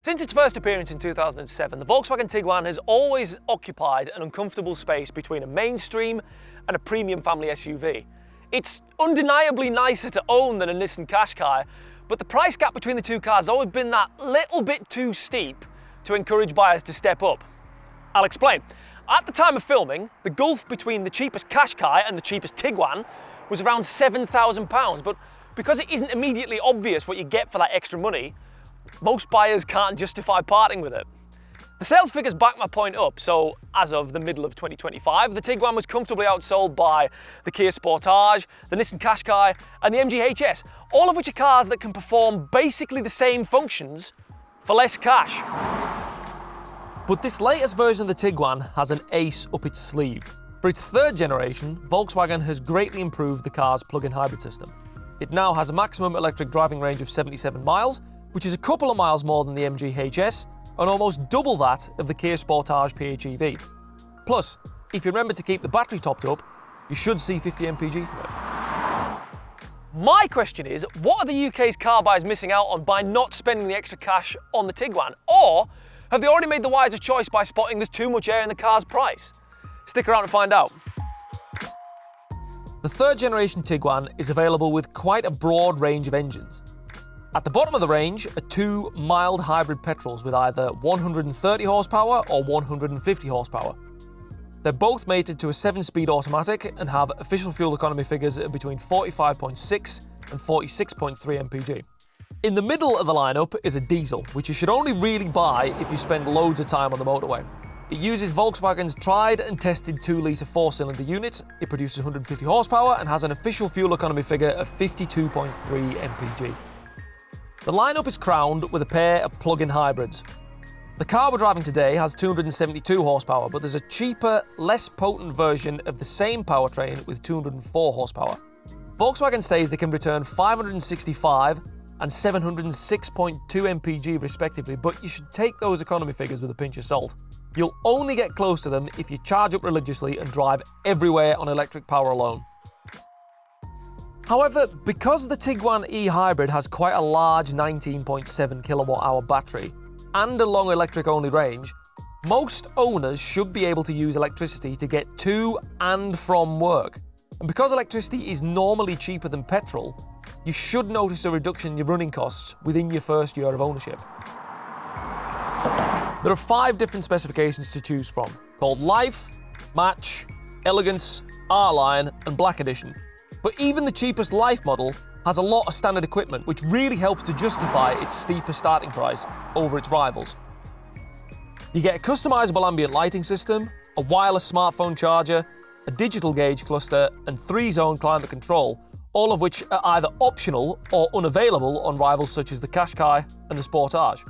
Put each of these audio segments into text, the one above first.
Since its first appearance in 2007, the Volkswagen Tiguan has always occupied an uncomfortable space between a mainstream and a premium family SUV. It's undeniably nicer to own than a Nissan Qashqai, but the price gap between the two cars has always been that little bit too steep to encourage buyers to step up. I'll explain. At the time of filming, the gulf between the cheapest Qashqai and the cheapest Tiguan was around £7,000, but because it isn't immediately obvious what you get for that extra money, most buyers can't justify parting with it. The sales figures back my point up, so as of the middle of 2025, the Tiguan was comfortably outsold by the Kia Sportage, the Nissan Qashqai and the MG HS, all of which are cars that can perform basically the same functions for less cash. But this latest version of the Tiguan has an ace up its sleeve. For its third generation, Volkswagen has greatly improved the car's plug-in hybrid system. It now has a maximum electric driving range of 77 miles, which is a couple of miles more than the MG HS, and almost double that of the Kia Sportage PHEV. Plus, if you remember to keep the battery topped up, you should see 50 mpg from it. My question is, what are the UK's car buyers missing out on by not spending the extra cash on the Tiguan? Or have they already made the wiser choice by spotting there's too much air in the car's price? Stick around to find out. The third generation Tiguan is available with quite a broad range of engines. At the bottom of the range are two mild hybrid petrols with either 130 horsepower or 150 horsepower. They're both mated to a 7-speed automatic and have official fuel economy figures of between 45.6 and 46.3 mpg. In the middle of the lineup is a diesel, which you should only really buy if you spend loads of time on the motorway. It uses Volkswagen's tried and tested 2-litre 4-cylinder unit, it produces 150 horsepower and has an official fuel economy figure of 52.3 mpg. The lineup is crowned with a pair of plug-in hybrids. The car we're driving today has 272 horsepower, but there's a cheaper, less potent version of the same powertrain with 204 horsepower. Volkswagen says they can return 565 and 706.2 mpg respectively, but you should take those economy figures with a pinch of salt. You'll only get close to them if you charge up religiously and drive everywhere on electric power alone. However, because the Tiguan e-Hybrid has quite a large 19.7 kilowatt-hour battery and a long electric-only range, most owners should be able to use electricity to get to and from work. And because electricity is normally cheaper than petrol, you should notice a reduction in your running costs within your first year of ownership. There are 5 different specifications to choose from, called Life, Match, Elegance, R-Line and Black Edition. But even the cheapest Life model has a lot of standard equipment, which really helps to justify its steeper starting price over its rivals. You get a customizable ambient lighting system, a wireless smartphone charger, a digital gauge cluster, and 3-zone climate control, all of which are either optional or unavailable on rivals such as the Qashqai and the Sportage.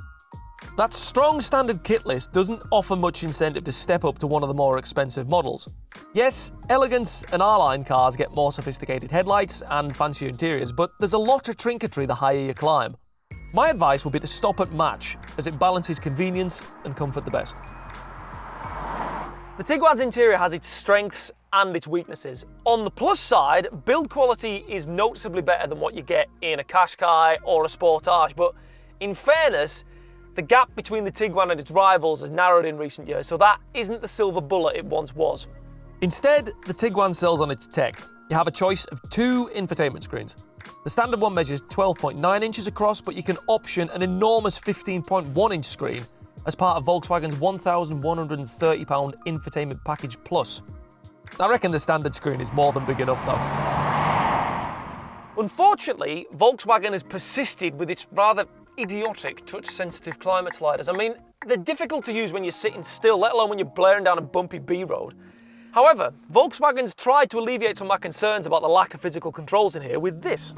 That strong standard kit list doesn't offer much incentive to step up to one of the more expensive models. Yes, Elegance and R-Line cars get more sophisticated headlights and fancier interiors, but there's a lot of trinketry the higher you climb. My advice would be to stop at Match, as it balances convenience and comfort the best. The Tiguan's interior has its strengths and its weaknesses. On the plus side, build quality is noticeably better than what you get in a Qashqai or a Sportage, but in fairness, the gap between the Tiguan and its rivals has narrowed in recent years, so that isn't the silver bullet it once was. Instead, the Tiguan sells on its tech. You have a choice of 2 infotainment screens. The standard one measures 12.9 inches across, but you can option an enormous 15.1-inch screen as part of Volkswagen's £1,130 Infotainment Package Plus. I reckon the standard screen is more than big enough though. Unfortunately, Volkswagen has persisted with its rather idiotic touch-sensitive climate sliders. I mean, they're difficult to use when you're sitting still, let alone when you're blaring down a bumpy B-road. However, Volkswagen's tried to alleviate some of my concerns about the lack of physical controls in here with this.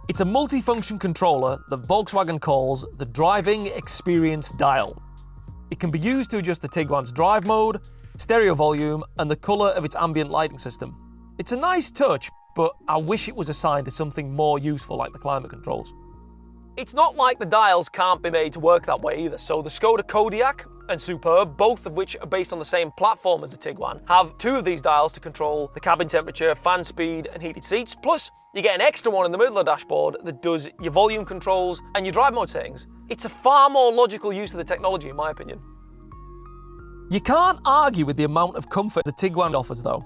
It's a multi-function controller that Volkswagen calls the Driving Experience Dial. It can be used to adjust the Tiguan's drive mode, stereo volume, and the colour of its ambient lighting system. It's a nice touch, but I wish it was assigned to something more useful like the climate controls. It's not like the dials can't be made to work that way either, so the Skoda Kodiaq and Superb, both of which are based on the same platform as the Tiguan, have 2 of these dials to control the cabin temperature, fan speed and heated seats, plus You get an extra one in the middle of the dashboard that does your volume controls and your drive mode settings. It's a far more logical use of the technology, in my opinion. You can't argue with the amount of comfort the Tiguan offers, though.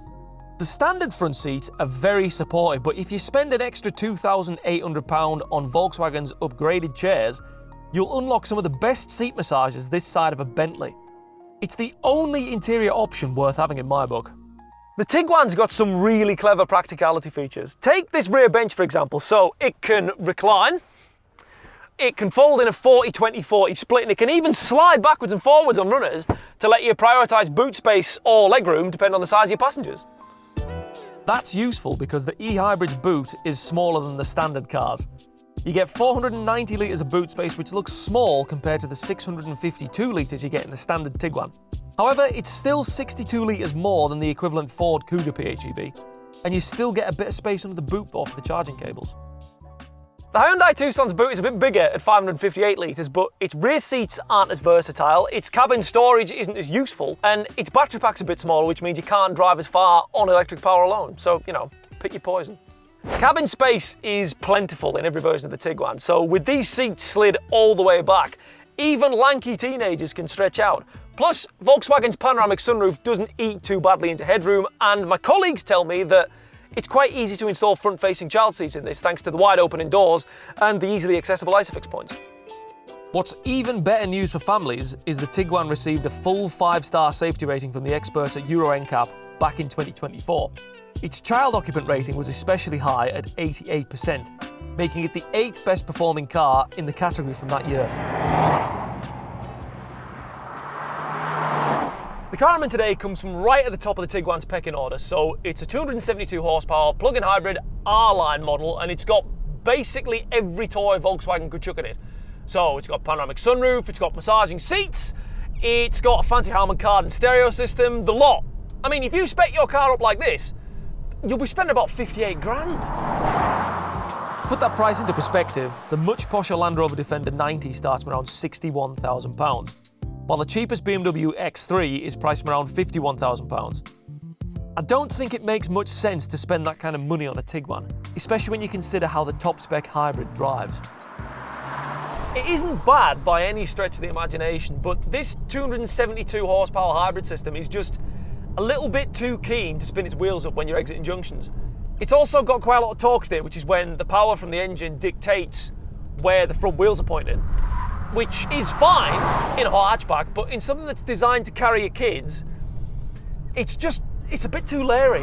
The standard front seats are very supportive, but if you spend an extra £2,800 on Volkswagen's upgraded chairs, you'll unlock some of the best seat massages this side of a Bentley. It's the only interior option worth having in my book. The Tiguan's got some really clever practicality features. Take this rear bench, for example. So it can recline, it can fold in a 40-20-40 split, and it can even slide backwards and forwards on runners to let you prioritise boot space or legroom depending on the size of your passengers. That's useful because the e-hybrid's boot is smaller than the standard cars. You get 490 litres of boot space, which looks small compared to the 652 litres you get in the standard Tiguan. However, it's still 62 litres more than the equivalent Ford Kuga PHEV, and you still get a bit of space under the boot door for the charging cables. The Hyundai Tucson's boot is a bit bigger at 558 litres, but its rear seats aren't as versatile, its cabin storage isn't as useful, and its battery pack's a bit smaller, which means you can't drive as far on electric power alone. So, you know, pick your poison. Cabin space is plentiful in every version of the Tiguan, so with these seats slid all the way back, even lanky teenagers can stretch out. Plus, Volkswagen's panoramic sunroof doesn't eat too badly into headroom, and my colleagues tell me that it's quite easy to install front-facing child seats in this thanks to the wide opening doors and the easily accessible ISOFIX points. What's even better news for families is the Tiguan received a full 5-star safety rating from the experts at Euro NCAP back in 2024. Its child occupant rating was especially high at 88%, making it the 8th best performing car in the category from that year. The car I'm in today comes from right at the top of the Tiguan's pecking order. So it's a 272 horsepower plug-in hybrid R-Line model, and it's got basically every toy Volkswagen could chuck at it. So it's got panoramic sunroof, it's got massaging seats, it's got a fancy Harman Kardon stereo system, the lot. I mean, if you spec your car up like this, you'll be spending about 58 grand. To put that price into perspective, the much posher Land Rover Defender 90 starts around £61,000. While the cheapest BMW X3 is priced around £51,000. I don't think it makes much sense to spend that kind of money on a Tiguan, especially when you consider how the top-spec hybrid drives. It isn't bad by any stretch of the imagination, but this 272 horsepower hybrid system is just a little bit too keen to spin its wheels up when you're exiting junctions. It's also got quite a lot of torque steer, which is when the power from the engine dictates where the front wheels are pointing, which is fine in a hot hatchback, but in something that's designed to carry your kids, it's a bit too leery.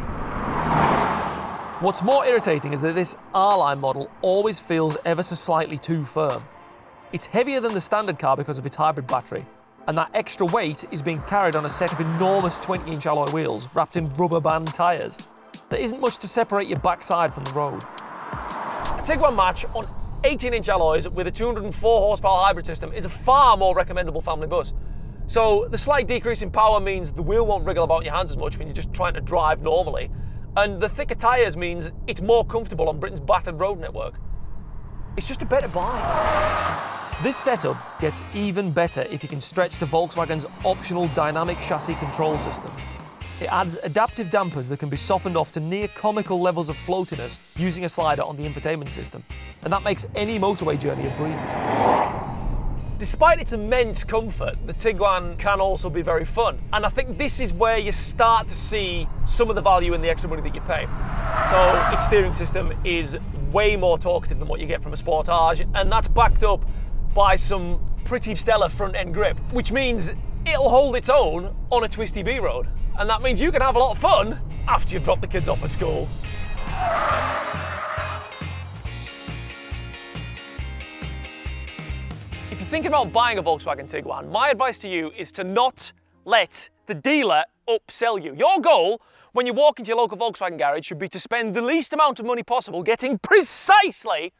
What's more irritating is that this R-Line model always feels ever so slightly too firm. It's heavier than the standard car because of its hybrid battery, and that extra weight is being carried on a set of enormous 20-inch alloy wheels wrapped in rubber band tyres. There isn't much to separate your backside from the road. A Tiguan match on 18-inch alloys with a 204 horsepower hybrid system is a far more recommendable family bus. So the slight decrease in power means the wheel won't wriggle about in your hands as much when you're just trying to drive normally, and the thicker tyres means it's more comfortable on Britain's battered road network. It's just a better buy. This setup gets even better if you can stretch to Volkswagen's optional dynamic chassis control system. It adds adaptive dampers that can be softened off to near comical levels of floatiness using a slider on the infotainment system, and that makes any motorway journey a breeze. Despite its immense comfort, the Tiguan can also be very fun, and I think this is where you start to see some of the value in the extra money that you pay. So its steering system is way more talkative than what you get from a Sportage, and that's backed up by some pretty stellar front-end grip, which means it'll hold its own on a twisty B-road. And that means you can have a lot of fun after you've dropped the kids off at school. If you're thinking about buying a Volkswagen Tiguan, my advice to you is to not let the dealer upsell you. Your goal when you walk into your local Volkswagen garage should be to spend the least amount of money possible getting precisely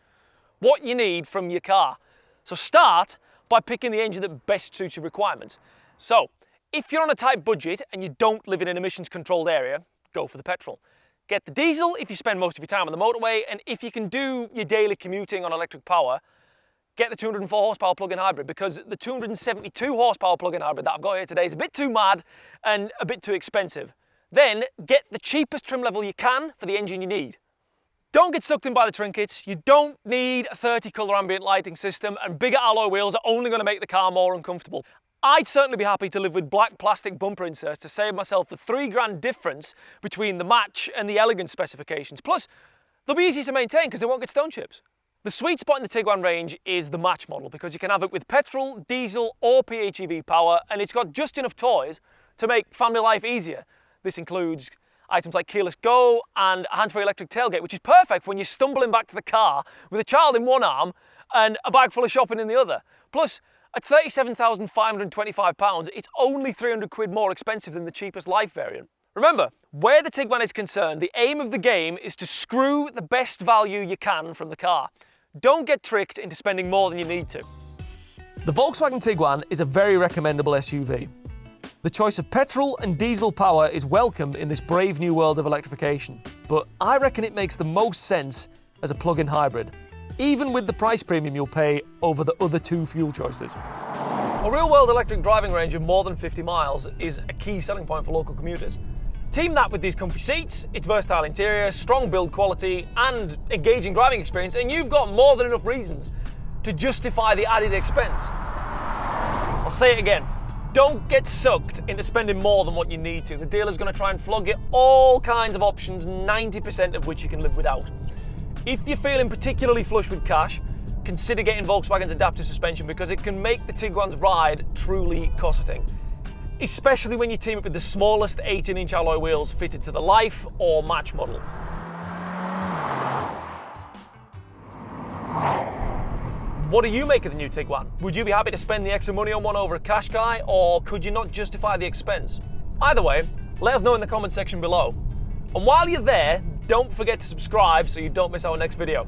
what you need from your car. So start by picking the engine that best suits your requirements. So, if you're on a tight budget and you don't live in an emissions-controlled area, go for the petrol. Get the diesel if you spend most of your time on the motorway, and if you can do your daily commuting on electric power, get the 204 horsepower plug-in hybrid, because the 272 horsepower plug-in hybrid that I've got here today is a bit too mad and a bit too expensive. Then get the cheapest trim level you can for the engine you need. Don't get sucked in by the trinkets. You don't need a 30 colour ambient lighting system, and bigger alloy wheels are only going to make the car more uncomfortable. I'd certainly be happy to live with black plastic bumper inserts to save myself the £3 difference between the Match and the Elegance specifications. Plus, they'll be easy to maintain because they won't get stone chips. The sweet spot in the Tiguan range is the Match model because you can have it with petrol, diesel or PHEV power, and it's got just enough toys to make family life easier. This includes items like keyless go and a hands-free electric tailgate, which is perfect when you're stumbling back to the car with a child in one arm and a bag full of shopping in the other. Plus, at £37,525, it's only £300 more expensive than the cheapest Life variant. Remember, where the Tiguan is concerned, the aim of the game is to screw the best value you can from the car. Don't get tricked into spending more than you need to. The Volkswagen Tiguan is a very recommendable SUV. The choice of petrol and diesel power is welcome in this brave new world of electrification, but I reckon it makes the most sense as a plug-in hybrid, even with the price premium you'll pay over the other two fuel choices. A real-world electric driving range of more than 50 miles is a key selling point for local commuters. Team that with these comfy seats, its versatile interior, strong build quality and engaging driving experience, and you've got more than enough reasons to justify the added expense. I'll say it again. Don't get sucked into spending more than what you need to. The dealer's going to try and flog you all kinds of options, 90% of which you can live without. If you're feeling particularly flush with cash, consider getting Volkswagen's adaptive suspension because it can make the Tiguan's ride truly cosseting. Especially when you team it with the smallest 18-inch alloy wheels fitted to the Life or Match model. What do you make of the new Tiguan? Would you be happy to spend the extra money on one over a Qashqai, or could you not justify the expense? Either way, let us know in the comment section below. And while you're there, don't forget to subscribe so you don't miss our next video.